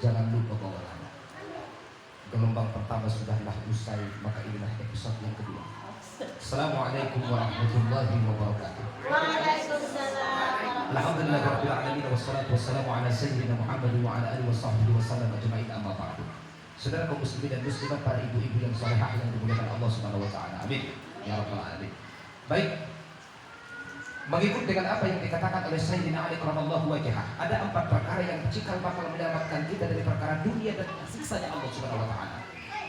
Jangan lupa bawa lana. Gelombang pertama sudahlah usai, maka inilah episode yang kedua. Assalamualaikum warahmatullahi wabarakatuh. Waalaikumsalam. Alhamdulillahirabbil alamin wassalatu wassalamu ala sayyidina Muhammad wa ala alihi washabbihi wasallam ajma'in, amma ba'du. Saudara kaum muslimin dan muslimat, para ibu-ibu yang salehah yang dimuliakan Allah Subhanahu wa taala. Amin ya rabbal alamin. Baik, mengikut dengan apa yang dikatakan oleh Sayyidina Ali radhiyallahu wajhah, ada 4 perkara yang cikal bakal menyelamatkan kita dari perkara dunia dan siksanya Allah Subhanahu wa taala.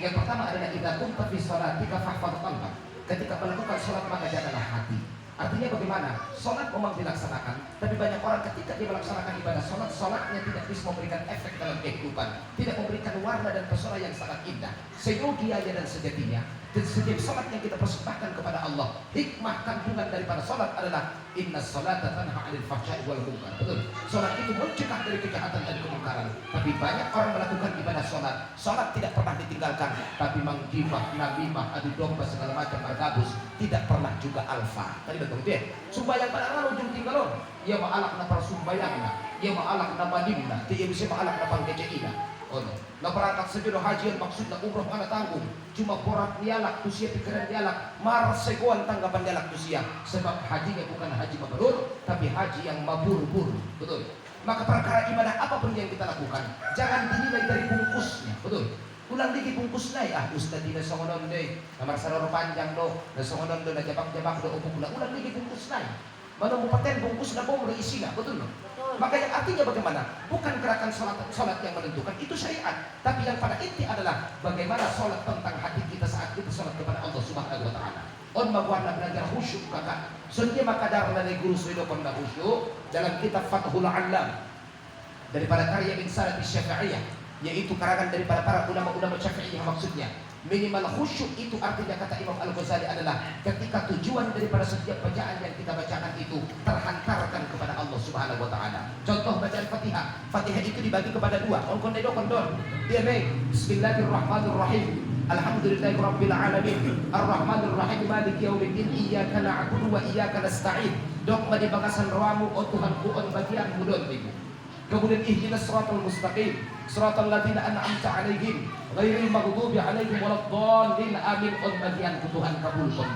Yang pertama adalah idza kunta fi shalatika fahfadh qalbak. Ketika melakukan salat maka jagalah hati. Artinya bagaimana? Salat memang dilaksanakan, tapi banyak orang ketika dia melaksanakan ibadah salat, salatnya tidak bisa memberikan efek dalam kehidupan, tidak memberikan warna dan pesona yang sangat indah. Seyogianya dan sejatinya, dan setiap salat yang kita persembahkan kepada Allah, hikmah kandungan daripada salat adalah inna salata tanha 'anil fahsya'i wal munkar. Betul. Salat itu mencegah dari kejahatan dan kemungkaran. Tapi banyak orang melakukan ibadah salat, salat tidak pernah ditinggalkan, tapi menggibah, namimah, adu domba segala macam bergabus, tidak pernah juga alfa. Tadi betul dia. Sumbayang pada Allah ujung tinggalon. Ya ma'alak na para sumbayangna, ya ma'alak na manimna, dia bisa ma'alak na pangkeceina. Oh no. Na berangkat sejodoh hajian maksudnya umroh mana tanggung. Cuma borak nialak tusia pikiran nialak, mar seguan tanggapan nialak tusia. Sebab hajinya bukan haji mabrur, tapi haji yang mabur-bur. Betul. Maka perkara ibadah apapun yang kita lakukan, jangan dinilai dari bungkusnya. Betul. Ulang lagi bungkus nai ustaz dina songonon deh kamar saror panjang do na songonon do na jabak-jabak do upuk na ulang lagi bungkus nai mana paten bungkus na bom isina. Betul no? Maka yang artinya bagaimana? Bukan gerakan salat yang menentukan, itu syariat. Tapi yang pada inti adalah bagaimana salat tentang hati kita saat kita salat kepada Allah Subhanahu wa taala. On magwarna belajar khusyuk kakak. Sunnya maka darah dari guru sudah pernah khusyuk dalam kitab Fathul Alam daripada karya Insalat Syafi'iyah, yaitu karangan daripada para ulama-ulama Syafi'iyah. Maksudnya minimal khusyuk itu artinya kata Imam Al-Ghazali adalah ketika tujuan daripada setiap bacaan yang kita bacakan itu terhantarkan kepada Allah Subhanahu wa taala. Contoh bacaan Fatihah. Fatihah itu dibagi kepada 2. Kondor. Dia baik. Bismillahirrahmanirrahim. Alhamdulillahirabbil alamin. Arrahmanirrahim. Maliki yaumiddin. Iyyaka na'budu wa iyyaka nasta'in. Dok madi bagasan ramu o Tuhanku on bagian mudon ibu. Kemudian ihdinas siratal mustaqim, siratal ladzina an'amta 'alaihim, ghairil maghdubi 'alaihim waladdallin. Amin. On bagian Tuhan kabulkan.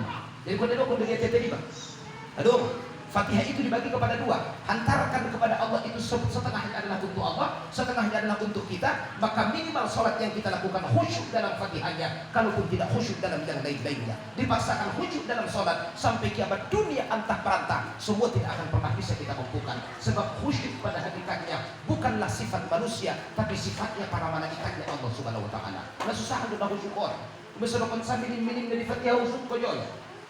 Jadi kau dia tadi Bang. Aduh, Fatihah itu dibagi kepada 2. Hantarkan kepada Allah itu setengahnya adalah untuk Allah, setengahnya adalah untuk kita. Maka minimal salat yang kita lakukan khusyuk dalam Fatihahnya, kalaupun tidak khusyuk dalam yang lain-lainnya. Dipaksakan khusyuk dalam salat sampai kiamat dunia antah perantah, semua tidak akan pernah bisa kita lakukan. Sebab khusyuk pada hakikatnya bukanlah sifat manusia, tapi sifatnya para malaikatnya Allah Subhanahu wa taala. Nah susah untuk khusyuk orang. Besok sambil minim dari Fatihah khusyuk koyo.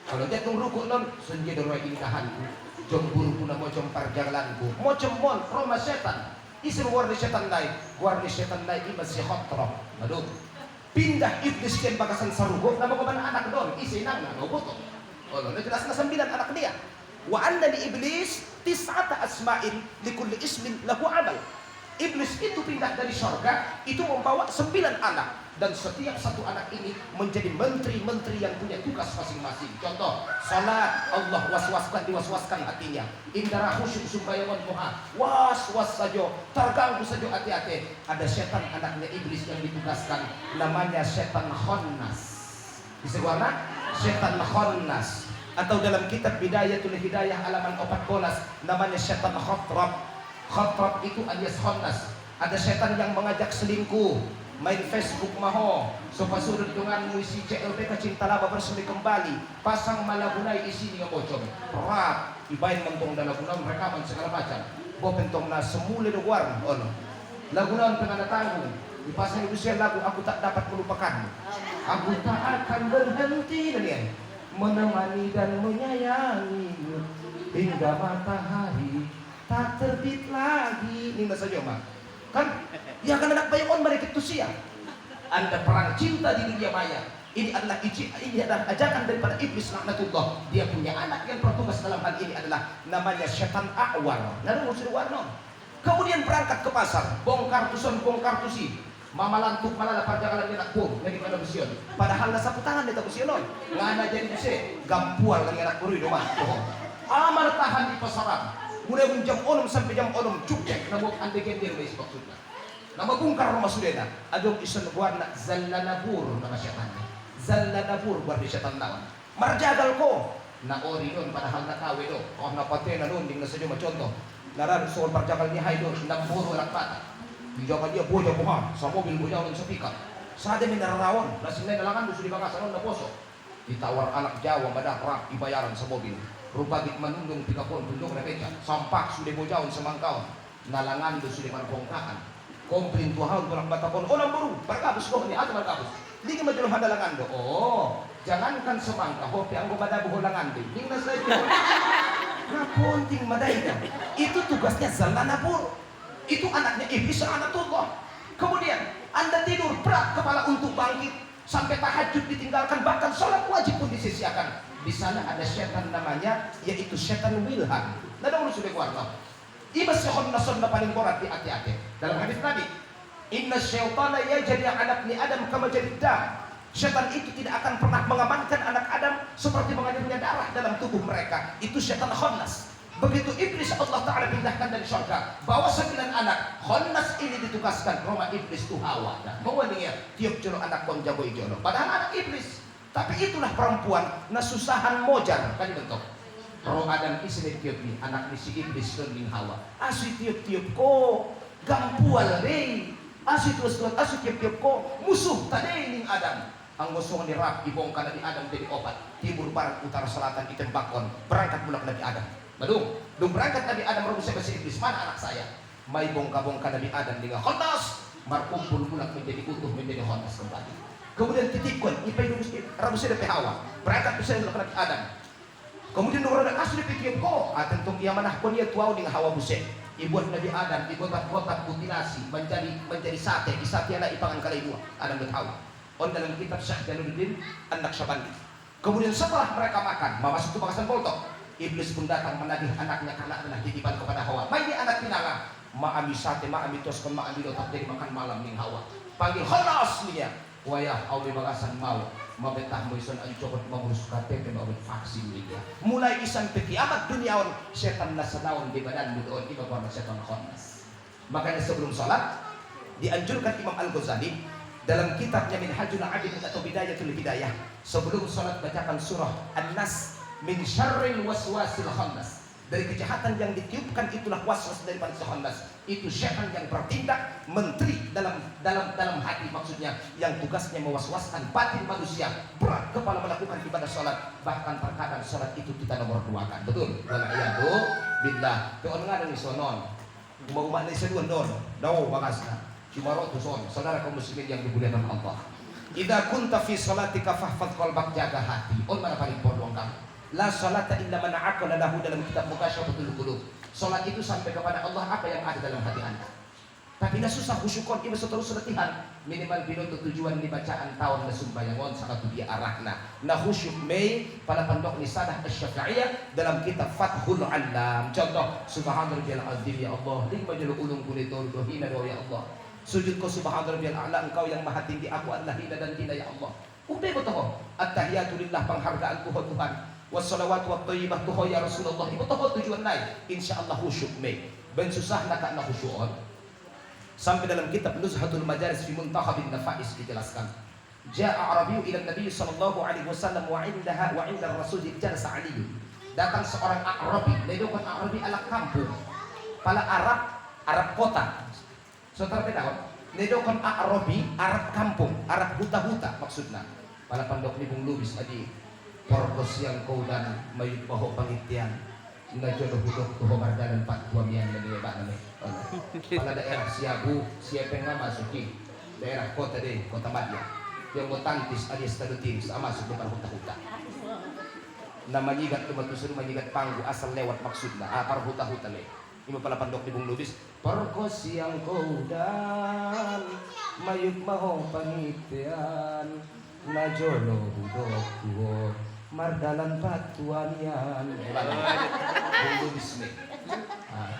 Kalau jatuh rukuk non senja doa inkahanku, jombur puna mo jompar jalanku, mo cemon roma setan, isir warni setan lain masih khotroh. Aduh, pindah iblis yang bakasan sarugo, nama keban anak don, isi nang nang boto. Oh, lo jelas na 9 anak dia. Wa anna li iblis tis'ata asma'in likulli ismin lahu amal. Iblis itu pindah dari surga, itu membawa 9 anak, dan setiap satu anak ini menjadi menteri-menteri yang punya tugas masing-masing. Contoh, salat Allah diwaswaskan hatinya. Indara khusyuk sumbayawan muha, was saja, terganggu saja hati-hati. Ada setan anaknya iblis yang ditugaskan, namanya setan khannas. Bisa warna setan khannas. Atau dalam kitab Bidayatul Hidayah halaman 14 namanya setan khatrab. Khatrab itu alias khannas. Ada setan yang mengajak selingkuh, main Facebook maho, sopa surut dengan muisi CLBK cinta laba bersemi kembali, pasang malagunai isi dengan bocor, perat, ibain mentong dan lagunan rekaman segala macam, bopentong na semula warna, ono, lagunan tengah tanggung, dipasang itu saya lagu aku tak dapat melupakanmu, aku tak akan berhenti dan menemani dan menyayangimu hingga matahari tak terbit lagi. Ini saja mak. Kan? Ya kan anak bayon mereka itu siang. Anda perang cinta di dunia maya. Ini adalah ajakan daripada iblis laknatullah. Dia punya anak yang bertugas dalam hal ini adalah namanya setan a'war. Lalu musuh warno. Kemudian berangkat ke pasar, bongkar tusi. Mama lantuk malah perjalanan anak pun lagi pada besion. Padahal nasa putangan dia tak besion. Ngana jadi besi, gampual lagi anak puri domah. Amar tahan di pasaran. Mulai jam 6 sampai jam 6 cukcek nabok ande gender wis maksudnya. Nama bungkar rumah sudena. Adong isun warna Zallanabur nama setannya. Zallanabur buat di setan lawan. Marjagal ko. Na ori nun padahal na kawe do. Oh na pate na nun ding na sadyo maconto. Naran soal parjagal ni hay do. Namburo lang pata. Dijaga dia boja buha. Sa mobil boja nun sa pickup. Sa atin minararawon. Nasinay na langan do sudi bangasa nun na poso. Ditawar anak Jawa badak rak ibayaran sa mobil. Rupagit manundong pikapon tundong na beca. Sampak sudi bojaon sa mangkaon. Nalangan do sudi manpongkaan. Komplain tuhaon tulang batakon. Oh namburo. Barkabus ko ni ato barkabus. Hindi ka madulong hadalangan do. Oh. Jangankan semangka, hopi ang gumada buhulangan do. Hindi na sa ito. Napunting madayda. Itu tugasnya Zallanabur. Itu anaknya iblis sa anak Allah. Kemudian Anda tidur berat kepala untuk bangkit sampai tahajud ditinggalkan, bahkan sholat wajib pun disisiakan. Di sana ada setan namanya yaitu setan wilhan. Nah dong lu sudah keluar. Iba sehon nason na paling korat di hati-hati. Dalam hadis Nabi, inna syaitana yajri ala ibni Adam kama jadi dam. Setan itu tidak akan pernah mengamankan anak Adam seperti mengalirnya darah dalam tubuh mereka. Itu setan khannas. Begitu iblis Allah Ta'ala pindahkan dari surga, bawa 9 anak. Khannas ini ditugaskan rumah iblis itu Hawa. Bawa dia tiap jolo anak bang jago ijono. Padahal anak iblis. Tapi itulah perempuan nasusahan mojar kan bentuk. Roh Adam istri tiap ni anak ni si iblis dan ning Hawa. Asli tiap-tiap ko gampual deh. Asli terus-terus asli tiap-tiap ko musuh tadi ning Adam. Ang musuh ni Rab ibongkar Nabi Adam jadi obat. Timur barat utara selatan itembakon. Berangkat mulak Nabi Adam. Badung berangkat Nabi Adam rebus si iblis. Mana anak saya? Mai bongkar Nabi Adam dengan khannas. Markumpul mulak menjadi utuh menjadi khannas kembali. Kemudian titikun ipai rebus si Hawa. Berangkat bisa mulak Nabi Adam. Kemudian nurut asli pikir ko. Tentu ia manah ko dia tuau dengan Hawa buset. Ibuat Nabi Adam dibotak-botak mutilasi menjadi sate. Isatiana ipangan kali dua. Adam dan Hawa. On dalam kitab Syekh Jalaluddin An-Naqsyabandi. Kemudian setelah mereka makan, masuk ke bangkasan poltok, iblis pun datang menagih anaknya karena adalah titipan kepada Hawa. Mai anak pinangan, ma'ami sate, ma'ami toskon, ma'ami dotak jadi makan malam ning Hawa. Panggil khalas dia. Wayah awi bagasan mau mabetah mo ison ang cokot mangurus KTP mabet vaksin dia. Mulai isang kiamat duniawan setan na sa naon di badan mo doon iba pa na setan khanas. Makanya sebelum salat dianjurkan Imam Al-Ghazali dalam kitabnya Minhajul Abid atau Bidayatul Hidayah, sebelum salat bacakan surah An-Nas min syarril waswasil khannas. Dari kejahatan yang ditiupkan itulah waswas daripada si khannas. Itu syaitan yang bertindak menteri dalam hati, maksudnya yang tugasnya mewaswaskan batin manusia. Berat kepala melakukan ibadah salat, bahkan terkadang salat itu kita nomor 2-kan. Betul? Wala'iyadu billah. Tuon nga nang isonon. Umaumak na isaduan doon. Daw bagasna. Saudara kaum muslimin yang dimuliakan Allah. Idza kunta fi salatika fahfadz qalbak, jaga hati. Mana paling pondong kamu. La salata illa man aqala lahu dalam kitab Mukasyfatul Qulub. Salat itu sampai kepada Allah apa yang ada dalam hati Anda. Tapi na susah khusyukon iba terus latihan. Minimal binuto tujuan di bacaan tahun na sumbayangon sa dia arahna. Na khusyuk may pada pandok ni Sadah Asy-Syafi'iyah dalam kitab Fathul Alam. Contoh, subhanallahil azim ya Allah, lima jalo ulung kulito hina ya Allah. Sujud ko subhanarabbiyal a'la, engkau yang maha tinggi, aku adalah hina dan hina ya Allah. Upe mo toho. At-tahiyatu lillah, penghargaan ko Tuhan. Wassalawatu wat thayyibah tuho ya Rasulullah. Ibu toho tujuan lain. Insyaallah khusyuk me. Ben susah nak na khusyuk. Sampai dalam kitab Nuzhatul Majalis fi Muntakhabin Nafais dijelaskan. Ja'a Arabiyyu ila Nabi sallallahu alaihi wasallam wa inda Rasul jalasa Ali. Datang seorang Arabi, ledokon Arabi ala kampung. Pala Arab kota. Saudara tahu, nedokon Arabi, Arab kampung, Arab huta-huta maksudnya. Pala pandok ni Bung Lubis adi, porkos yang kau dan mayut baho pangitian, nga jodoh hudok tuho mardanan pat buamian na nileba na may. Pala daerah Siabu, siapa nga masuki, daerah kota deh, kota Madya. Yang mo tantis adi stadutin sa masuk depan huta-huta. Na manyigat lumatusun, manyigat panggu asal lewat maksudnya, par huta-huta le. Ima pala pandok ni Bung Lubis, perkos yang kau dan mayuk mahong pangitian, najolo hudok tuho mardalan patuanian. Bung Lubis nih.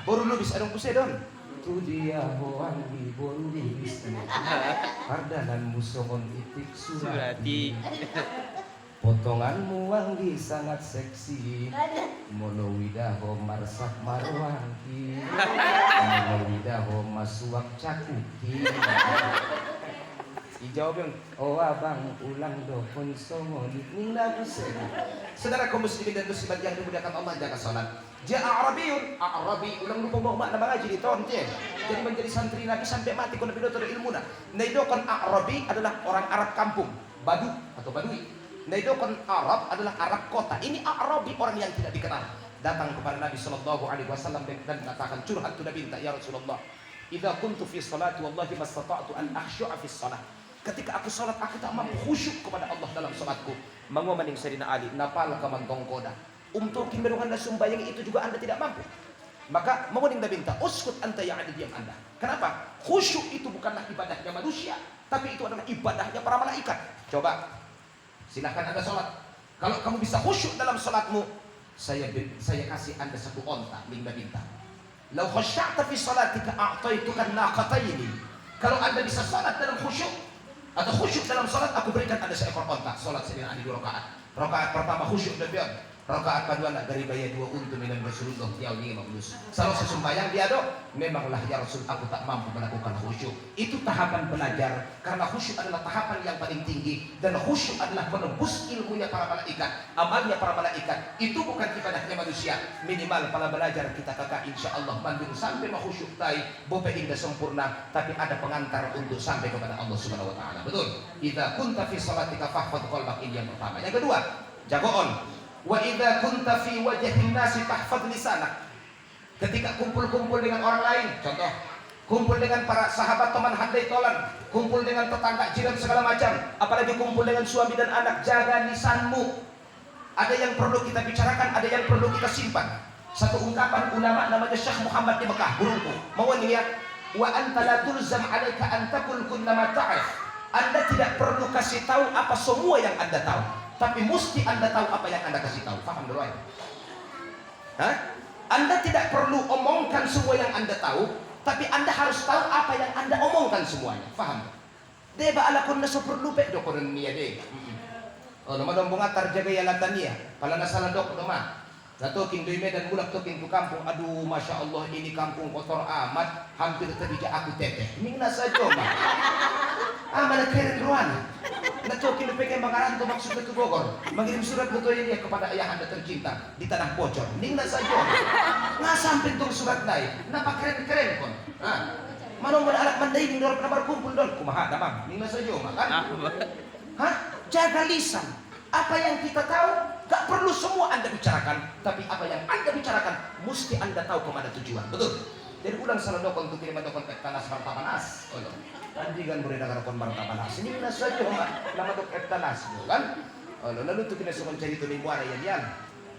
Baru Lubis anong pusay doon? Tu dia hoang di Bung Lubis nih. Mardalan musongon itik surati. Potonganmu wangi sangat seksi, molowidaho marsak marwangi, molowidaho masuak cakuki. Dijawab yang, oh abang ulang dohon songo ning lagu. Saudara kaum muslimin dan muslimat yang dimuliakan Allah, jaga salat. Ja'a Arabi ulang lupa mau makna mengaji di tahun dia. Jadi menjadi santri Nabi sampai mati kalau pidato ilmu. Naidokon Arabi adalah orang Arab kampung, Badu atau Badui. Naidokon Arab adalah Arab kota. Ini Arabi, orang yang tidak dikenal. Datang kepada Nabi sallallahu alaihi wasallam dan mengatakan, curhat tu Nabi, ya Rasulullah, idza kuntu fi salati wallahi mastata'tu an akhshu'a fi shalah. Ketika aku salat, aku tak mampu khusyuk kepada Allah dalam salatku. Mangomaning Sayyidina Ali, napal kamantong koda. Untuk kimberungan dan sumbayang itu juga anda tidak mampu. Maka menguning Nabi minta, uskut anta yang ada diam anda. Kenapa? Khusyuk itu bukanlah ibadahnya manusia, tapi itu adalah ibadahnya para malaikat. Coba, silahkan anda salat. Kalau kamu bisa khusyuk dalam salatmu, saya kasih anda satu onta. Minta minta. Lau khusya'ta fi salatika a'taituka naqataini. Kalau anda bisa salat dalam khusyuk atau khusyuk dalam salat, aku berikan anda seekor onta. Salat Sayyidina Ali 2 rakaat. Rakaat pertama khusyuk dan biar. Rakaat kedua nak dari bayar 2 untu minum Rasulullah yang ini maulus. Kalau sesumbayang dia dok, memanglah ya Rasul, aku tak mampu melakukan khusyuk. Itu tahapan belajar, karena khusyuk adalah tahapan yang paling tinggi, dan khusyuk adalah menembus ilmunya para malaikat, amalnya para malaikat. Itu bukan ibadahnya manusia. Minimal para belajar kita kakak insya Allah bandung sampai khusyuk tai bope indah sempurna, tapi ada pengantar untuk sampai kepada Allah Subhanahu wa taala. Betul? Idza kunta fi salatika fahfadh qalbak, ini yang pertama. Yang kedua, jagoon. Wa idza kunta fi wajhin nasi tahfadz lisanak. Ketika kumpul-kumpul dengan orang lain, contoh kumpul dengan para sahabat, teman handai tolan, kumpul dengan tetangga, jiran segala macam, apalagi kumpul dengan suami dan anak, jaga lisanmu. Ada yang perlu kita bicarakan, ada yang perlu kita simpan. Satu ungkapan ulama namanya Syekh Muhammad di Mekah, guruku. Mau ini ya, wa anta la tulzam 'alaika an taqul kullama ta'rif. Anda tidak perlu kasih tahu apa semua yang Anda tahu, tapi mesti Anda tahu apa yang Anda kasih tahu. Faham dulu ya? Hah? Anda tidak perlu omongkan semua yang Anda tahu, tapi Anda harus tahu apa yang Anda omongkan semuanya. Faham? Deba ala kun nasa perlu pe do kon niya de. Oh, nama dong bungatar jaga ya latania. Pala nasalah dok nama. Natokin doy medan mulak tokin ku kampung. Aduh, masya Allah, ini kampung kotor amat. Hampir terjadi aku teteh. Ming nasa coba. Mana keren ruan. Natokin pegang bangaran to maksud itu Bogor. Mengirim surat betul ini kepada ayah anda tercinta di tanah Bocor. Ming nasa coba. Nggak sampai tuh surat lain. Napa keren-keren kon. Mana mau alat mandai ning dorong kabar kumpul dol. Kumaha damang. Ming nasa coba kan. Hah? Jaga lisan. Apa yang kita tahu, gak perlu semua Anda bicarakan, tapi apa yang Anda bicarakan, mesti Anda tahu kemana tujuan. Betul? Jadi ulang salah dokon untuk kirim dokon tanas marta panas. Oh, nanti kan boleh dengar kon marta panas. Ini mana saja nama dok tanas, kan? Oh, lalu tuh kita semua cari tuh di muara yan.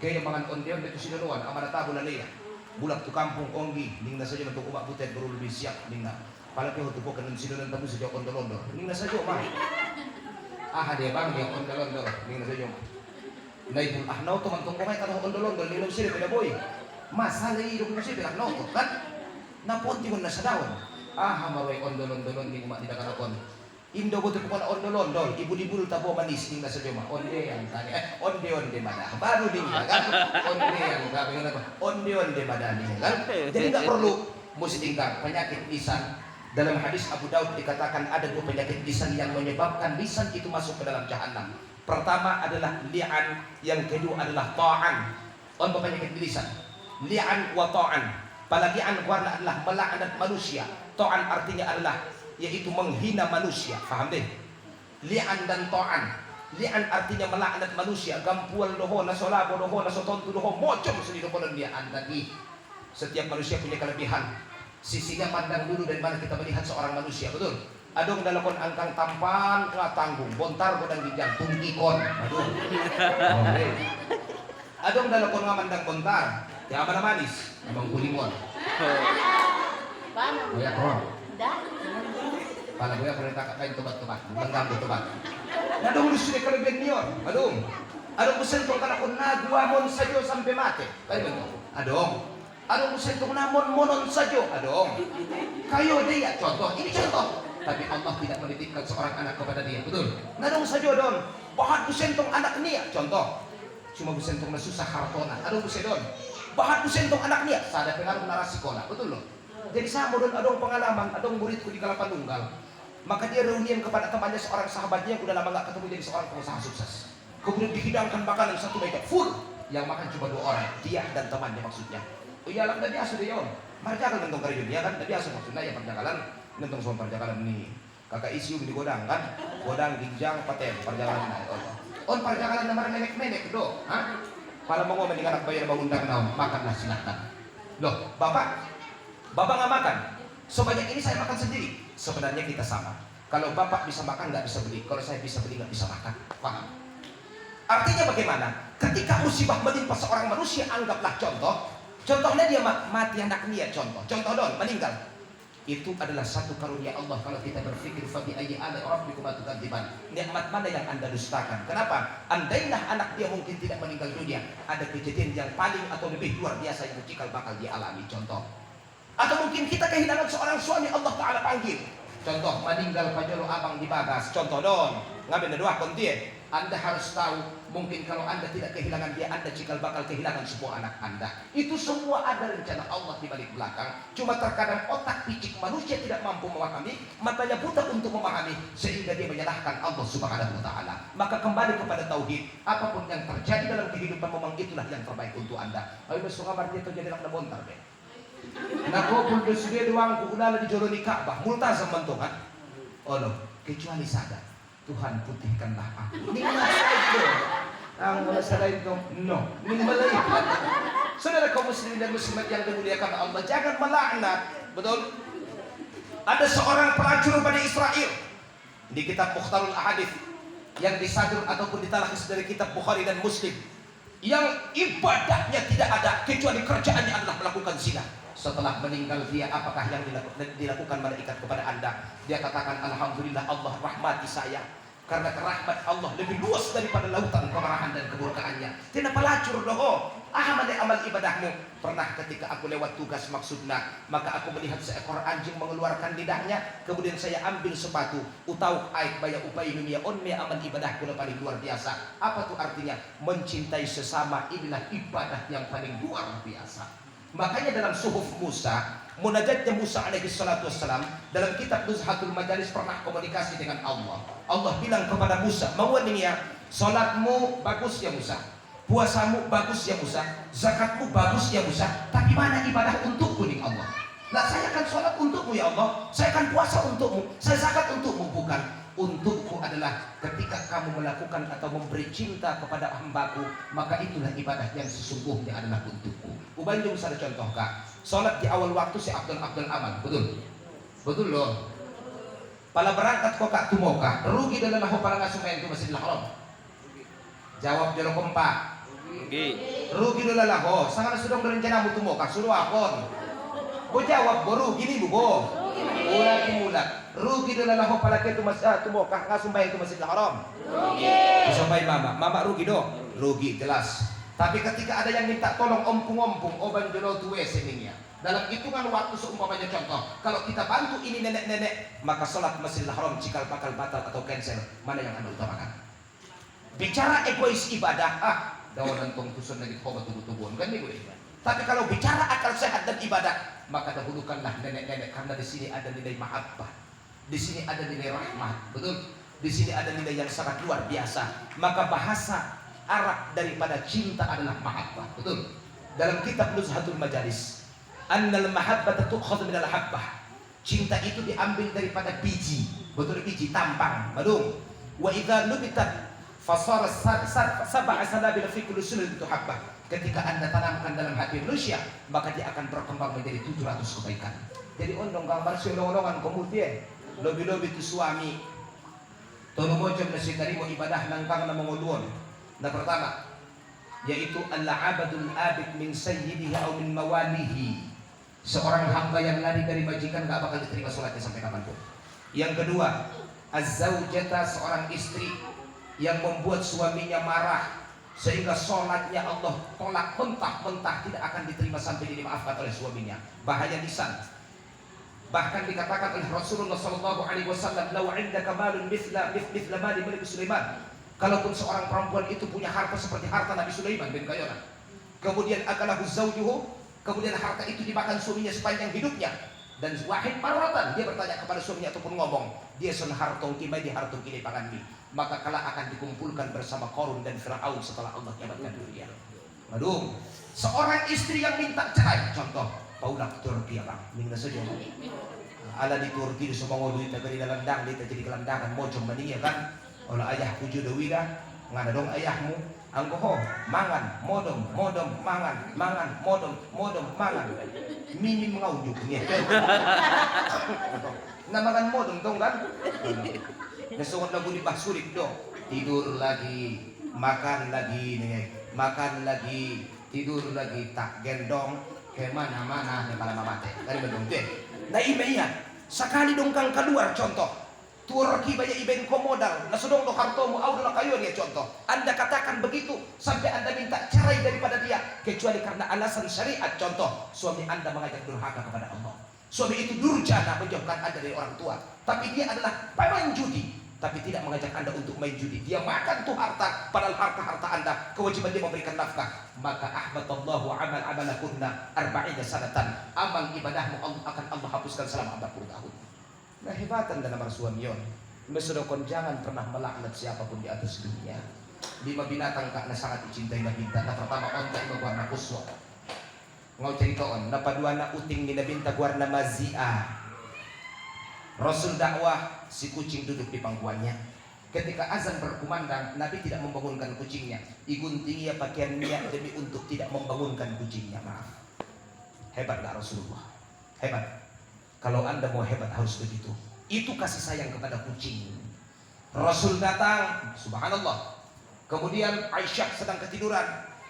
Kayak mangan ondeon itu sinuan, amanat tabu lalia. Bulak tu kampung onggi, ningna saja untuk umak butet baru lebih siap, ningna. Palagi untuk pokan sinuan tamu sejauh ondolondor. Ningna saja mah. Dia bang yang ondol-ondol ning nasa jom. Naibul ahnau to mantong ko kay tanong ondol-ondol ning sila pila boy. Masalah hidup mo sila no to kan. Napunti mo na sa daon. Maroy ondol-ondol ning umat tidak kanakon. Indo ko to ko na ondol-ondol, ibu-ibul tabo manis ning nasa jom. Onde yang tani. Onde mada. Baru ding kan. Onde yang gabi na onde mada ning kan. Jadi enggak perlu mesti tingkang penyakit lisan. Dalam hadis Abu Daud dikatakan ada 2 penyakit lisan yang menyebabkan lisan itu masuk ke dalam jahanam. Pertama adalah li'an, yang kedua adalah ta'an. Apa penyakit lisan? Li'an wa ta'an. Palagian warna adalah melaknat manusia. Ta'an artinya adalah yaitu menghina manusia. Faham deh? Li'an dan ta'an. Li'an artinya melaknat manusia. Gampuan doho na solabo doho na sotontu doho mocom sendiri doho dan li'an tadi. Setiap manusia punya kelebihan. Sisinya pandang dulu dari mana kita melihat seorang manusia, betul? Adong dalakon angkang tampan nga tanggung, bontar ko dang ginjang, tungkikon. Aduh. Okay. Adong dalakon nga mandang bontar, ya mana manis, abang kulimon. Buya ko. Pala buya ko rin kakakain tubat-tubat, manggang tubat. Nadong gusto ni kalibian niyo, adong. Adong gusto nito kalakon nagwamon sa Diyos sampai mate. Kayo ba ito? Adong. Anong gusto itong namon monon saja? Adong. Kayo dia contoh. Ini contoh. Tapi Allah tidak menitipkan seorang anak kepada dia. Betul? Nanong saja don. bahan busentong anak niya, contoh cuma busentong na susah kartonan, adong busedon bahan busentong anak niya, sada pengaruh narasi sekolah, betul loh. Jadi saya modon adong pengalaman, adong muridku di Kalapan Tunggal, maka dia reunian kepada temannya seorang sahabatnya yang udah lama gak ketemu, jadi seorang pengusaha sukses. Kemudian dihidangkan makanan satu meja full, yang makan cuma 2 orang, dia dan temannya maksudnya. Oh iya lah, biasa dia on. Marjagal nentong kari dunia kan, biasa maksudnya ya perjalanan nentong soal perjalanan ini. Kakak isium di godang kan, godang ginjang paten perjalanan. On perjalanan nama menek-menek do, ha? Kalau mau ngomong dengan anak bayar undang naon, makanlah silakan. Loh, bapak nggak makan. Sebanyak ini saya makan sendiri. Sebenarnya kita sama. Kalau bapak bisa makan nggak bisa beli, kalau saya bisa beli nggak bisa makan. Paham? Artinya bagaimana? Ketika musibah menimpa seorang manusia, anggaplah contohnya dia mati anaknya, contoh don meninggal. Itu adalah satu karunia Allah. Kalau kita berpikir fabi ayyi ala rabbikuma tukadziban, nikmat mana yang Anda dustakan? Kenapa? Andailah anak dia mungkin tidak meninggal dunia, ada kejadian yang paling atau lebih luar biasa yang cikal bakal dia alami, contoh. Atau mungkin kita kehilangan seorang suami, Allah Ta'ala panggil, contoh meninggal pajolo abang di Bagas, contoh don ngaben doa kontie. Anda harus tahu, mungkin kalau Anda tidak kehilangan dia, Anda cikal bakal kehilangan semua anak Anda. Itu semua ada rencana Allah di balik belakang. Cuma terkadang otak picik manusia tidak mampu memahami, matanya buta untuk memahami, sehingga dia menyalahkan Allah Subhanahu wa Ta'ala. Maka kembali kepada tauhid. Apapun yang terjadi dalam kehidupan, memang itulah yang terbaik untuk Anda. Ayo besok kabar dia terjadi nak bontar deh. Nakopul dosuge doang kuunala di joroni Ka'bah, multazam mentongan. Oh no, kecuali sadar. Tuhan putihkanlah aku. Ini itu. Ang masalah itu, no. Ini malaikat. Saudara kaum muslimin dan muslimat yang dimuliakan Allah, jangan melaknat. Betul? Ada seorang pelacur pada Israel di kitab Mukhtarul Ahadits yang disadur ataupun ditalakhis dari kitab Bukhari dan Muslim, yang ibadahnya tidak ada kecuali kerjaannya adalah melakukan zina. Setelah meninggal dia, apakah yang dilakukan malaikat kepada Anda? Dia katakan, alhamdulillah Allah rahmati saya, karena rahmat Allah lebih luas daripada lautan kemarahan dan kemurkaannya. Tidak pelacur loh, amal ibadahmu. Pernah ketika aku lewat tugas maksudnya, maka aku melihat seekor anjing mengeluarkan lidahnya, kemudian saya ambil sepatu, utau aik baya upai dunia onme amal ibadahku paling luar biasa. Apa tuh artinya? Mencintai sesama, inilah ibadah yang paling luar biasa. Makanya dalam suhuf Musa, munajatnya Musa alaihi salatu wassalam, dalam kitab Nuzhatul Majalis pernah komunikasi dengan Allah. Allah bilang kepada Musa, "Mawaniya, salatmu bagus ya Musa, puasamu bagus ya Musa, zakatmu bagus ya Musa, tapi mana ibadah untukku nih Allah? Nah, saya akan salat untukmu ya Allah, saya akan puasa untukmu, saya zakat untukmu, bukan. Untukku adalah ketika kamu melakukan atau memberi cinta kepada hambaku, maka itulah ibadah yang sesungguhnya adalah untukku." Ubanjung misalnya contoh kak, sholat di awal waktu si Abdul Aman, betul? Betul loh. Pala berangkat kok kak tumoka, rugi dalam aku para ngasumain itu Masjidil Haram. Jawab jero kompak. Rugi dalam aku, sangat sudah berencana mu tumoka, suruh akon. Bo jawab bo rugi nih bu. Ulat. Rugi dalam aku pala ke tumoka ngasumain itu Masjidil Haram. Rugi. Sampai mama rugi dong. Rugi jelas. Tapi ketika ada yang minta tolong ompung-ompung, oban jelo tuwe seninya. Dalam hitungan waktu seumpamanya contoh, kalau kita bantu ini nenek-nenek, maka sholat Masjidil Haram cikal bakal batal atau cancel. Mana yang Anda utamakan? Bicara egois ibadah, dawan nantong tusun lagi kobat tubuh-tubuhan kan nih gue. Tapi kalau bicara akal sehat dan ibadah, maka dahulukanlah nenek-nenek, karena di sini ada nilai mahabbah, di sini ada nilai rahmat, betul? Di sini ada nilai yang sangat luar biasa. Maka bahasa Arab daripada cinta adalah mahabbah, betul? Dalam kitab Nuzhatul Majalis, annal mahabbata tu'khadhu minal habbah. Cinta itu diambil daripada biji, betul, biji tampang, betul? Wa idza nubitat fasara sab'a sanabil fi kulli sunnah tuhabbah. Ketika Anda tanamkan dalam hati manusia, maka dia akan berkembang menjadi 700 kebaikan. Jadi ondong gambar sulong-olongan kemudian lobi-lobi tu suami tolong mojom nasi tarimo ibadah nangkang na menguluan. Nah pertama, yaitu al-abadul abid min sayyidihi atau min mawalihi. Seorang hamba yang lari dari majikan gak bakal diterima sholatnya sampai kapanpun. Yang kedua, az-zawjata, seorang istri yang membuat suaminya marah sehingga sholatnya Allah tolak mentah-mentah, tidak akan diterima sampai dimaafkan oleh suaminya. Bahaya lisan. Bahkan dikatakan oleh Rasulullah SAW, "Lau 'indaka malun mithla mali Malik Sulaiman." Kalaupun seorang perempuan itu punya harta seperti harta Nabi Sulaiman bin Qayyana, kemudian akalahu zawjuhu, kemudian harta itu dimakan suaminya sepanjang hidupnya, dan wahid marratan dia bertanya kepada suaminya ataupun ngomong, dia sun hartong kimai di hartong kini panganmi, maka kala akan dikumpulkan bersama Qarun dan Firaun setelah Allah kiamatkan dunia. Aduh, seorang istri yang minta cerai, contoh Paula Turki bang, minta saja. Ala di Turki di semua duit dari dalam dang, dia jadi kelandangan, mojong maning ya kan? Olah ayahku jodoh wida, ngana dong ayahmu, angkoho, mangan, modom, mangan, modom, mangan, minim mengaujuknya. Nah makan modom dong kan? Nesongot lagu di basulik dong, tidur lagi, makan lagi, tidur lagi, tak gendong, kemana-mana, kepala mamate. Dari bedong deh. Nah iya, sekali dong kang keluar contoh. Turki banyak iben komodal, nasudong do hartomu audola kayu dia contoh. Anda katakan begitu sampai Anda minta cerai daripada dia kecuali karena alasan syariat. Contoh, suami Anda mengajak durhaka kepada Allah. Suami itu durjana menjauhkan Anda dari orang tua, tapi dia adalah pemain judi, tapi tidak mengajak Anda untuk main judi. Dia makan tuh harta, padahal harta Anda kewajiban dia memberikan nafkah. Maka ahbatallahu amalakunna arba'ina sanatan. Amal ibadahmu akan Allah hapuskan selama 40 tahun. Nah hebatan dalam suamion. Mesudokon jangan pernah melaknat siapapun di atas dunia. 5 binatang kak na sangat dicintai na binta. Na pertama onta magwarna kuswa. Ngau ceritoon. Na padua na uting ni na binta gwarna mazia. Rasul dakwah, si kucing duduk di pangkuannya. Ketika azan berkumandang, Nabi tidak membangunkan kucingnya. Igunting ia pakaiannya demi untuk tidak membangunkan kucingnya. Maaf. Hebat gak Rasulullah? Hebat. Kalau Anda mau hebat harus begitu. Itu kasih sayang kepada kucing. Rasul datang, subhanallah. Kemudian Aisyah sedang ketiduran.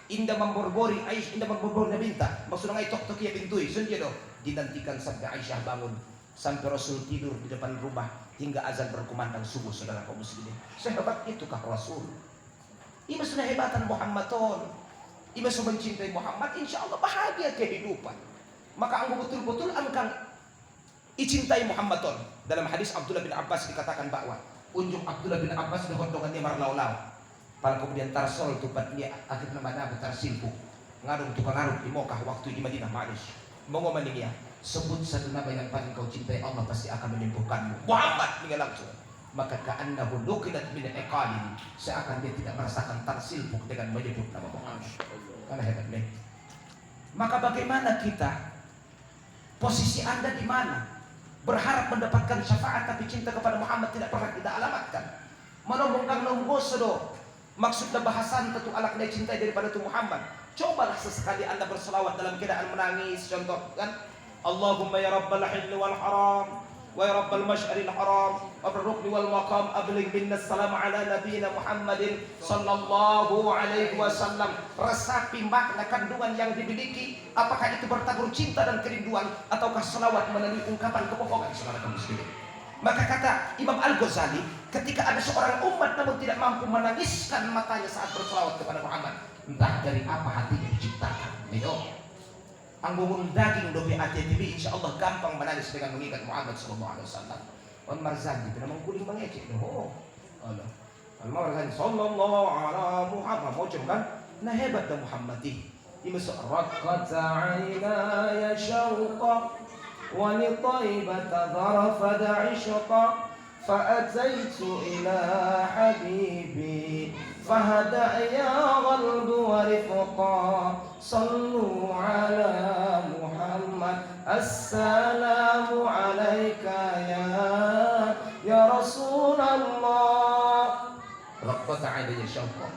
Indah memborbori, Aisyah indah memborbori Nabinta. Maksudnya ngai tok-tok ya pintui, sunja do. Dinantikan sampai Aisyah bangun. Sampai Rasul tidur di depan rumah hingga azan berkumandang subuh, saudara kaum muslimin. Sehebat itukah Rasul? Ima sudah hebatan Muhammadon. Ima sudah mencintai Muhammad, insya Allah bahagia kehidupan. Maka anggo betul-betul angkang icintai Muhammadon. Dalam hadis Abdullah bin Abbas dikatakan bahwa unjuk Abdullah bin Abbas dihontongannya marlau-lau. Para kemudian tarsol tupat dia akhirnya mana tersimpu. Ngarung tukang ngarung di Mekah waktu di Madinah manis. Mengomani dia, sebut satu nama yang paling kau cintai, Allah pasti akan menyembuhkanmu. Muhammad tinggal langsung. Maka ka'annahu luqidat min iqalin, seakan dia tidak merasakan tersilpuk dengan menyebut nama Muhammad. Karena hebat nih. Maka bagaimana kita? Posisi Anda di mana? Berharap mendapatkan syafaat tapi cinta kepada Muhammad tidak pernah kita alamatkan. Menombongkan nombosdo. Maksudnya bahasan tentu alak dia cintai daripada tu Muhammad. Cobalah sesekali Anda berselawat dalam keadaan menangis. Contoh kan, Allahumma ya rabbal hilli wal haram, wa ya rabbal masy'aril haram, wa rukni wal maqam, ablig minna salam ala nabiyina Muhammadin sallallahu alaihi wasallam. Resapi makna kandungan yang dimiliki, apakah itu bertabur cinta dan kerinduan ataukah selawat melalui ungkapan kebohongan, saudara kaum muslimin. Maka kata Imam Al-Ghazali, ketika ada seorang umat namun tidak mampu menangiskan matanya saat berselawat kepada Muhammad, entah dari apa hatinya diciptakan. Nego anggungun daging dobi ATTB, insya Allah gampang menangis dengan mengingat Muhammad sallallahu alaihi wasallam. On Marzani pernah mengkuling mengecek. Oh Allah, Al-Marzani sallallahu alaihi Muhammad mocong kan. Nah hebat dah Muhammadi. Imasuk raqqata 'ainaya syauqa wa li taibata dharafat 'ishqa fa ataitu ila habibi fahada ya qalbi wa rifqa sallu ala Muhammad assalamu alayka ya Rasulullah. Raqqata 'ainaya syauqa,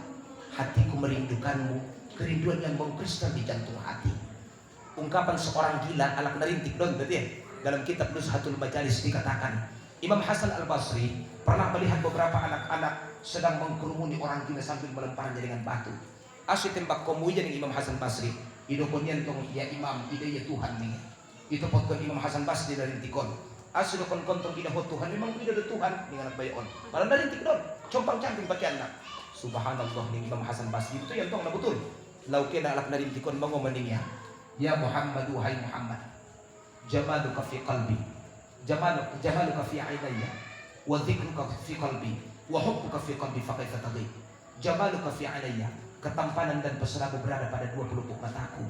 hatiku merindukanmu, kerinduan yang mengkristal di jantung hati. Ungkapan seorang gila alak narintik don tadi ya. Dalam kitab Nuzhatul Majalis dikatakan, Imam Hasan Al-Basri pernah melihat beberapa anak-anak sedang mengkerumuni orang gila sambil melemparnya dengan batu. Asyik tembak komuja dengan Imam Hasan Basri. Idokonian tong ya Imam, ide ya Tuhan nih. Itu potkon Imam Hasan Basri dari tikon. Asyik kon-kontong ide Tuhan, memang ide Tuhan dengan anak bayon. Malah dari tikon, compang camping pakai anak. Subhanallah nih Imam Hasan Basri itu yang tong na betul. Laukena alak narin tikon mengomaninya. Ya Muhammad, wahai Muhammad, jamaluka fi qalbi, jamaluka fi ainaya, wa dzikruka fi qalbi, Wa hubbuka fi qalbi fa kaifa tadhi. Jamaluka fi alayya. Ketampanan dan pesonamu berada pada dua pelupuk mataku.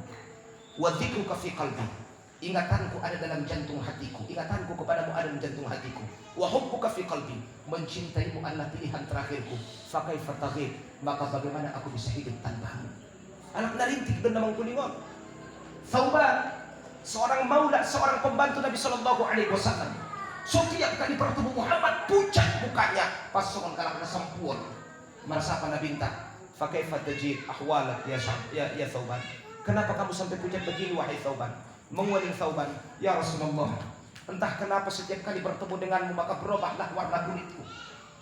Wa dzikruka fi qalbi. Ingatanku ada dalam jantung hatiku. Ingatanku kepadamu ada dalam jantung hatiku. Wa hubbuka fi qalbi. Mencintaimu adalah pilihan terakhirku. Fa kaifa tadhi. Maka bagaimana aku bisa hidup tanpamu? Anak narintik dan namang kuningon. Thauban, seorang maula, seorang pembantu Nabi Sallallahu Alaihi Wasallam. Setiap kali bertemu Muhammad, pucat mukanya. Pasungan kalak nasampuan. Merasa apa Nabi minta? Fakaifa tajid ahwalak ya Thauban. Kenapa kamu sampai pucat begini wahai Thauban? Menguling Thauban, ya Rasulullah. Entah kenapa setiap kali bertemu denganmu maka berubahlah warna kulitku.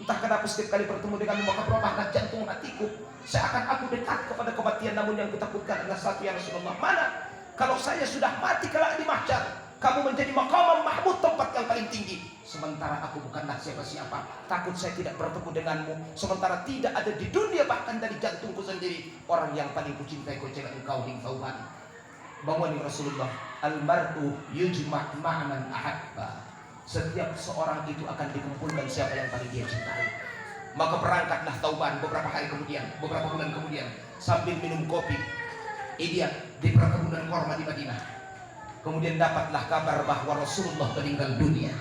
Entah kenapa setiap kali bertemu denganmu maka berubahlah jantung hatiku. Seakan aku dekat kepada kematian, namun yang kutakutkan adalah satu, ya Rasulullah. Mana? Kalau saya sudah mati kelak di mahsyar, kamu menjadi maqam mahmud, tempat yang paling tinggi. Sementara aku bukanlah siapa-siapa. Takut saya tidak bertemu denganmu. Sementara tidak ada di dunia bahkan dari jantungku sendiri orang yang paling kucintai kecuali engkau hing Thauban. Bangun Rasulullah. Al-mar'u yujma' ma'man ahabba. Setiap seorang itu akan dikumpulkan siapa yang paling dia cintai. Maka berangkatlah Thauban beberapa hari kemudian, beberapa bulan kemudian, sambil minum kopi. Dia di perkebunan korma di Madinah. Kemudian dapatlah kabar bahwa Rasulullah meninggal dunia.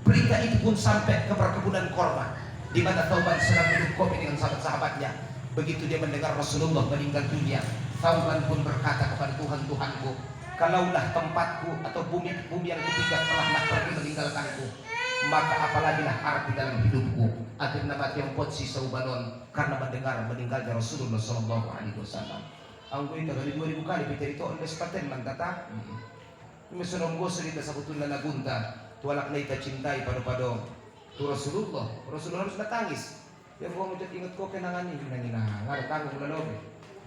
Berita itu pun sampai ke perkebunan korma, di mana Thauban sedang minum kopi dengan sahabat-sahabatnya. Begitu dia mendengar Rasulullah meninggal dunia, Thauban pun berkata kepada Tuhan, Tuhanku, kalaulah tempatku atau bumi yang ketiga telah pergi meninggalkanku, maka apalagilah arti dalam hidupku. Akhirnya mati yang potsi Thaubanon karena mendengar meninggalnya Rasulullah Sallallahu Alaihi Wasallam. Anggoy kali 2000 kali Peter itu ondes paten man kata. Misunong go cerita sebetulnya nagunta. Tualak na ita cintai pada tu Rasulullah. Rasulullah harus natangis. Ya gua mau ingat ko kenangan ini nanginang. Ada tanggung lalobe.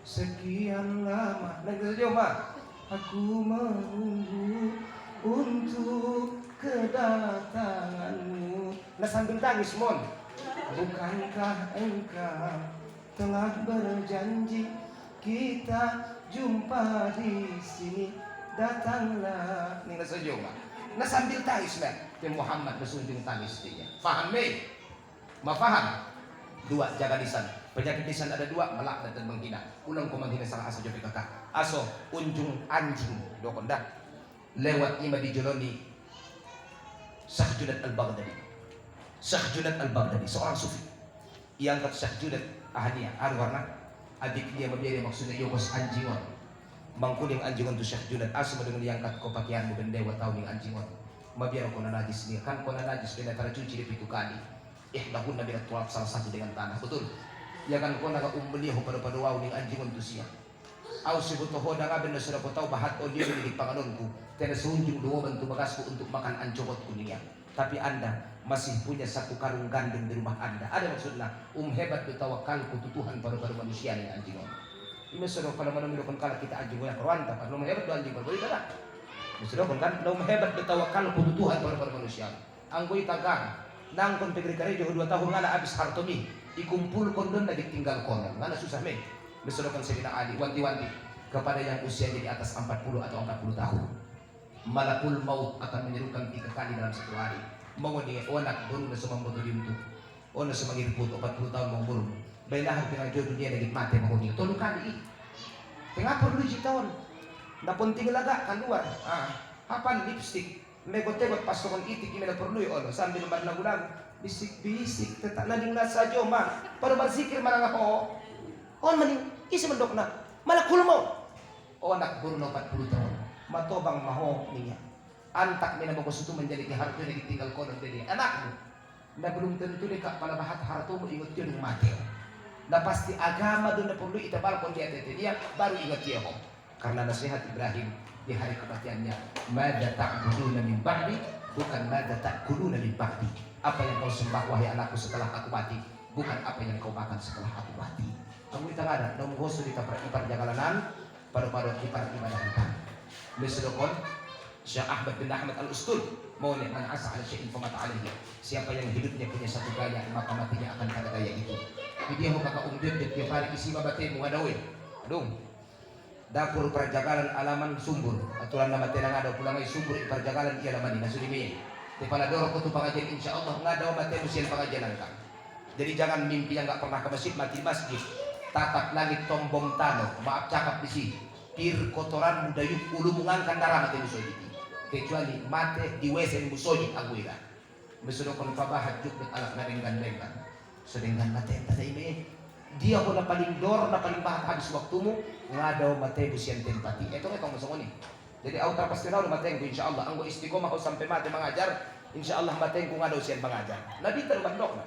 Sekian lama. Nangis saja mak. Aku menunggu untuk kedatanganmu. Nah sambil tangis mon. Bukankah engkau telah berjanji kita jumpa di sini, datanglah. Ini nggak sejuk mak. Nah sambil tangis mak. Tim Muhammad bersunjung tangis dia. Faham me? Mafaham? Dua jaga lisan. Penyakit lisan ada dua, melaknat dan menghina. Ulang kau menghina salah asa jopi kakak. Aso unjung anjing dokonda. Lewat ima di Joloni. Syekh Junaid Al-Baghdadi. Syekh Junaid Al-Baghdadi seorang sufi. Yang kata Syekh Junaid ahliya warna. Adik dia membiayai maksudnya yogos anjingon. Mangkuning anjingon tu Syekh Junaid asma dengan diangkat ko pakaianmu ben dewa tau ning anjingon. Mabiar ko na najis ni kan ko na najis ben antara cuci di pitu kali. Dahun nabi tuap salah satu dengan tanah betul. Ya kan ko naga umbeli ho pada wau ning anjingon tu sia. Au sibuto ho da ben sudah ko tau bahat o dia di panganonku. Tena sunjung dua bentuk bekasku untuk makan ancokot kuningan. Tapi Anda masih punya satu karung gandum di rumah Anda. Ada maksudnya hebat bertawakalku Tuhan pada manusia yang anjing. Ini sudah kalau menemukan kalau kita anjing yang kerwanta, kalau hebat tu anjing berbeda tak? Sudah kan kalau hebat bertawakalku Tuhan pada manusia. Anggoi tagang, nangkon pegri kare jauh 2 tahun ngana habis hartomi, ikumpul kondon lagi tinggal konon. Ngana susah me. Sudah kan Sayyidina Ali wanti-wanti kepada yang usianya di atas 40 atau 40 tahun. Malakul maut akan menyerukan 3 kali dalam 1 hari. Mau dia onak burung na sumang boto dimtu. O na sumang irput 40 tahun mau burung. Bainahan pinagjo dunia nagit mati mau dia. 3 kali. Tengah perlu tahun. Na punting laga keluar. Hapan lipstick. Megot-tegot pasokan itik ina perlu ono sambil marlagu-lagu. Bisik-bisik tetak nading nasa joma. Para berzikir marang ho. On maning isi mendok na. Malakul maut. Onak burung 40 tahun. Matobang maho niya. Antak ni na magusto menjadi harto na tinggal ko ng dili. Anakmu, na belum tentu dekat pada bahat harto mo ingat yun ng mati. Na pasti agama doon na perlu itabal kung dia dia baru ingat dia ho. Karena nasihat Ibrahim di hari kematiannya, mada ta'buduna min ba'di, bukan mada ta'kuluna min ba'di. Apa yang kau sembah wahai anakku setelah aku mati, bukan apa yang kau makan setelah aku mati. Kamu ditangada, nang goso di ipar jagalanan, paru-paru ipar ibadahan. Mesudokon Syekh Ahmad bin Ahmad Al-Ustul mau nih man asa ala syai'in famata alaihi. Siapa yang hidupnya punya satu gaya maka matinya akan pada gaya itu. Jadi ho kaka umdin de tiap hari isi mabate mo ngadawe. Dong. Dapur perjagalan alaman sumbur. Aturan nama tenang ada pulang ay sumbur perjagalan ia lamani nasudimi. Di paladoro ko tu pengajian insyaallah ngadaw mate musil pengajian ka. Jadi jangan mimpi yang nggak pernah ke masjid, mati di masjid. Tatap langit tombong tanah, maaf cakap di sini. Pir kotoran mudayuk ulu mengangkan darah mati musuh ini. Kecuali mati di WC musuh ini aku ira. Besok kon pabahat juk mit alat narenggan-renggan. Sedangkan mati yang tadi ini dia ko na paling dor na paling bahat habis waktumu ngadaw mati busian tempati. Ito kamu musuh ini. Jadi autar pasti raw mati ko insyaallah. Anggo istiqomah ko sampai mati mengajar, insyaallah mati ko ngadaw sian mengajar. Nabi terbandok na.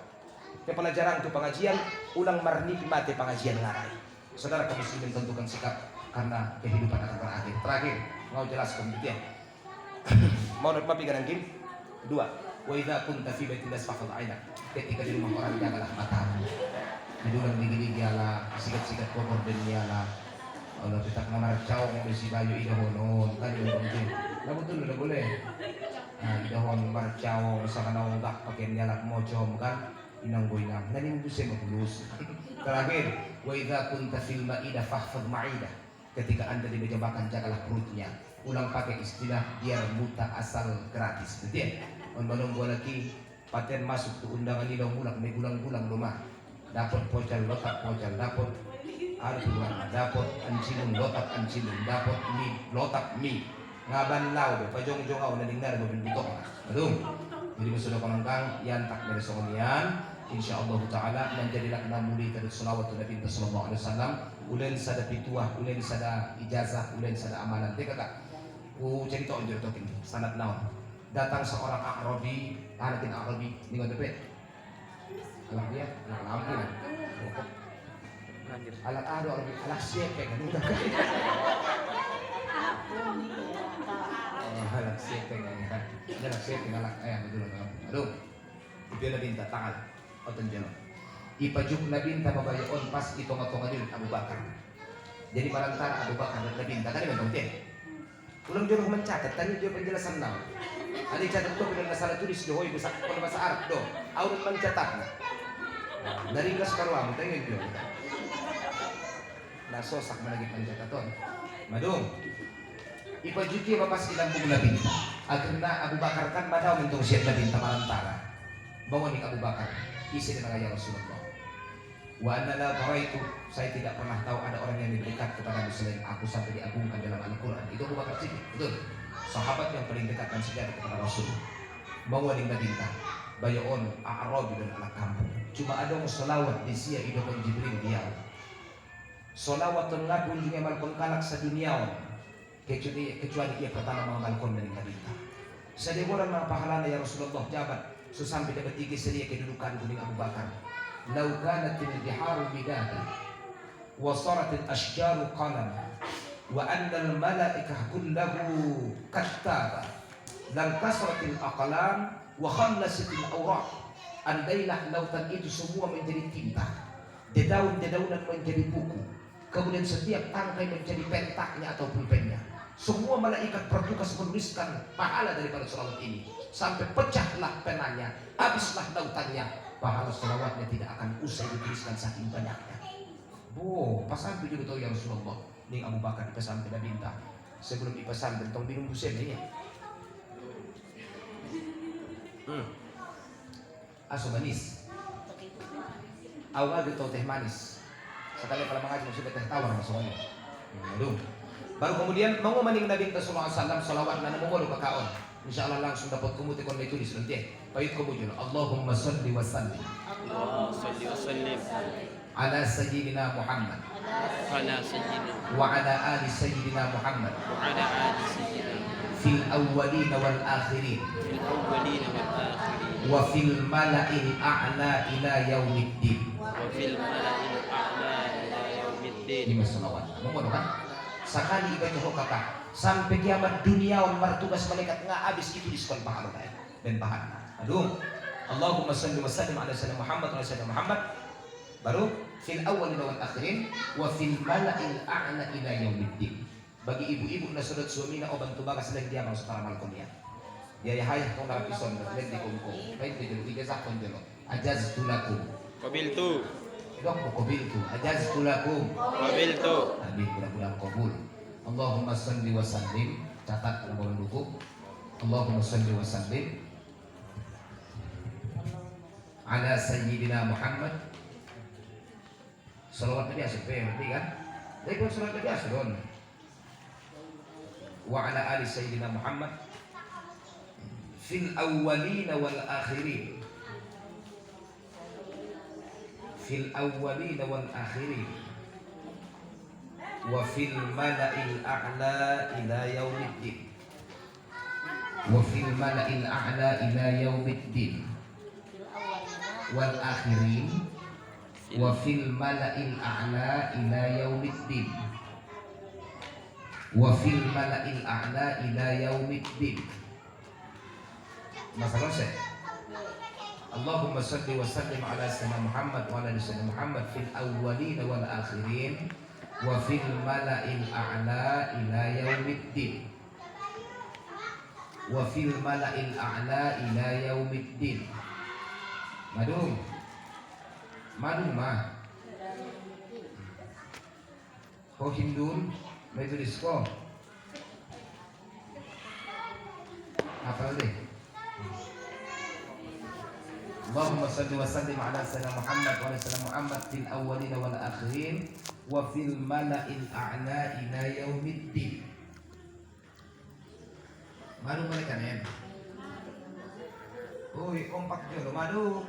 Ke pelajaran itu pengajian ulang marni mati pengajian ngarai. Saudara kaum muslimin tentukan sikap karena kehidupan akan berakhir. Terakhir mau jelaskan gitu ya. Mau mapi ganang game. Kedua, wa idza kunta fi baitin fasfahad ainak. Ketika di rumah orang jagalah matamu. Didulang gigi ala sikat-sikat kokor den niala. Allah kita nganar caw ng besi bayo idahon kan yung pamjin. Na betul na boleh. Nah, idahon marcaw sa kanawang dak pakai nialak mojom kan. Inanggoy-nang naning busay matulus. Terakhir, wa idza kunta fil ma'idah fahfadh ma'idah. Ketika Anda di meja makan jagalah perutnya. Ulang pakai istilah biar muta asal gratis. Betul? On balong lagi paten masuk ke undangan ini mulak may gulang-gulang rumah. Dapat pocal lotak pocal, dapat artuan, dapat ancilun lotak ancilun, dapat mie lotak mie. Ngaban law do pajong-jong aw nalingar go binbutok. Betul? Jadi sudah penangkang yang tak dari songian. InsyaAllah ta'ala menjadilah namuli dari salawat Nabi sallallahu alaihi wasallam. Ulen sada pituah, ulen sada ijazah, ulen sada amalan. Teka kak, ku cerita on jero tokin sanad naon. Datang seorang Arabi, anakin Arabi ni ngadepet. Alam dia, anak lampu kan. Alat ado Arabi, alat siapa kan udah. Alat siapa kan. Alat siapa alat ayam betul kan. Aduh. Ibyo na binta tangal. Oton jeno. Ipajuk na binta mabayaon pas itong-tonga din Abu Bakar. Jadi marantara Abu Bakar na binta kan memang dia. Ulang jero mencatat tadi dia penjelasan naon. Ada catat to pinang nasalah tulis do hoy bisa kalau bahasa Arab do. Aurun mencatatna. Dari kelas karuam tengok dia. Nasosak malagi pencataton. Madung. Ipajuki mapas ilambung na binta. Akhirnya Abu Bakar kan madaw mentong siya na binta marantara. Bangun ni Abu Bakar, isi dengan ayat Rasulullah. Wa anna la taraitu, saya tidak pernah tahu ada orang yang lebih dekat kepada selain aku sampai diagungkan dalam Al-Quran. Itu Abu Bakar Siddiq, betul. Sahabat yang paling dekat dan sejarah kepada Rasul. Bangun ni Madinah, bayon A'rabi dan anak kampung. Cuma ada selawat di sia idokon Jibril dia. Selawat tengah juga malkon kalak sa dunia. Kecuali ia pertama mengamalkan dari Madinah. Saya orang mga pahalana ya Rasulullah jabat. So sampai dapat tiga seria kedudukan kuning Abu Bakar. Lau kanatil biharu bidada wa saratil ashjaru qalama wa annal malaikah kullahu kattaba lan kasratil aqlam wa khallasatil awraq. Andailah lautan itu semua menjadi tinta, dedaunan menjadi buku, kemudian setiap tangkai menjadi pentaknya atau pulpennya. Semua malaikat bertugas menuliskan pahala daripada selawat ini sampai pecahlah penanya, habislah lautannya. Pahala selawatnya tidak akan usai dituliskan saking banyaknya. Pas sampai juga tahu ya Rasulullah. Ning Abu Bakar dipesan pada binta. Sebelum dipesan tentang minum busen ini. Aso manis. Awal gitu teh manis. Sekali kalau mengaji sudah teh tawar maksudnya. Aduh. Baru kemudian mau maning Nabi sallallahu alaihi wasallam salawat na namungol ka kaon. Insyaallah langsung dapat kumuti kon may tulis nanti. Payut ko mo Allahumma shalli wa sallim. Allahumma shalli wa sallim ala sayyidina Muhammad. ala sayyidina Wa ala ali sayyidina Muhammad. wa ala ali sayyidina Fil awwalin wal akhirin. fil awwalin wal akhirin Wa fil mala'il a'la ila yaumiddin. wa fil mala'il a'la ila yaumiddin. Ini salawat. Mungkin kan? Sakali ibadah kata sampai kiamat dunia bertugas malaikat nggak habis itu diskon pahala dan pahala. Aduh, Allahumma shalli wa sallim ala sayyidina Muhammad wa sayyidina Muhammad. Baru fil awwalin wal akhirin wa fil mala'il a'la ila yaumiddin. Bagi ibu-ibu na sunod suamina o bantu bagas lang dia mga para malkom niya. Dia hayah kung napison na lend di kumko. Baik di dulu ijazah kon dulu. Ajaztu lakum. Qabiltu Dok ko qabiltu. Ajaztu lakum. qabiltu. Nabi mudah-mudahan kabul. Allahumma salli wa sallim. Catat kalau mau mendukung. Allahumma salli wa sallim ala sayyidina Muhammad. Salawat Nabi asal berarti kan? Tapi pun salawat Nabi asal don. Wa ala ali sayyidina Muhammad fil awwalin wal akhirin. Fil awwalin wal akhirin. Wa fil mala'il a'la ila yaumiddin. Wa fil mala'il a'la ila yaumiddin. Wal akhirin. Wa fil mala'il a'la ila yaumiddin. Wa fil mala'il a'la ila yaumiddin. Masalah saya. Allahumma salli wa sallim ala sayyidina Muhammad wa ala sayyidina Muhammad fil awwalin wal akhirin wa fil mala'il a'la ila yaumiddin. Wa fil mala'il a'la ila yaumiddin. Madung mah ho hindun may tulis ko apa deh. Allahumma salli wa sallim ala sayyidina Muhammad wa ala sayyidina Muhammad fil awwalin wal akhirin wa fil mala'il a'la ila yaumiddin. Baru mereka nih. Oi, kompak jo, madu.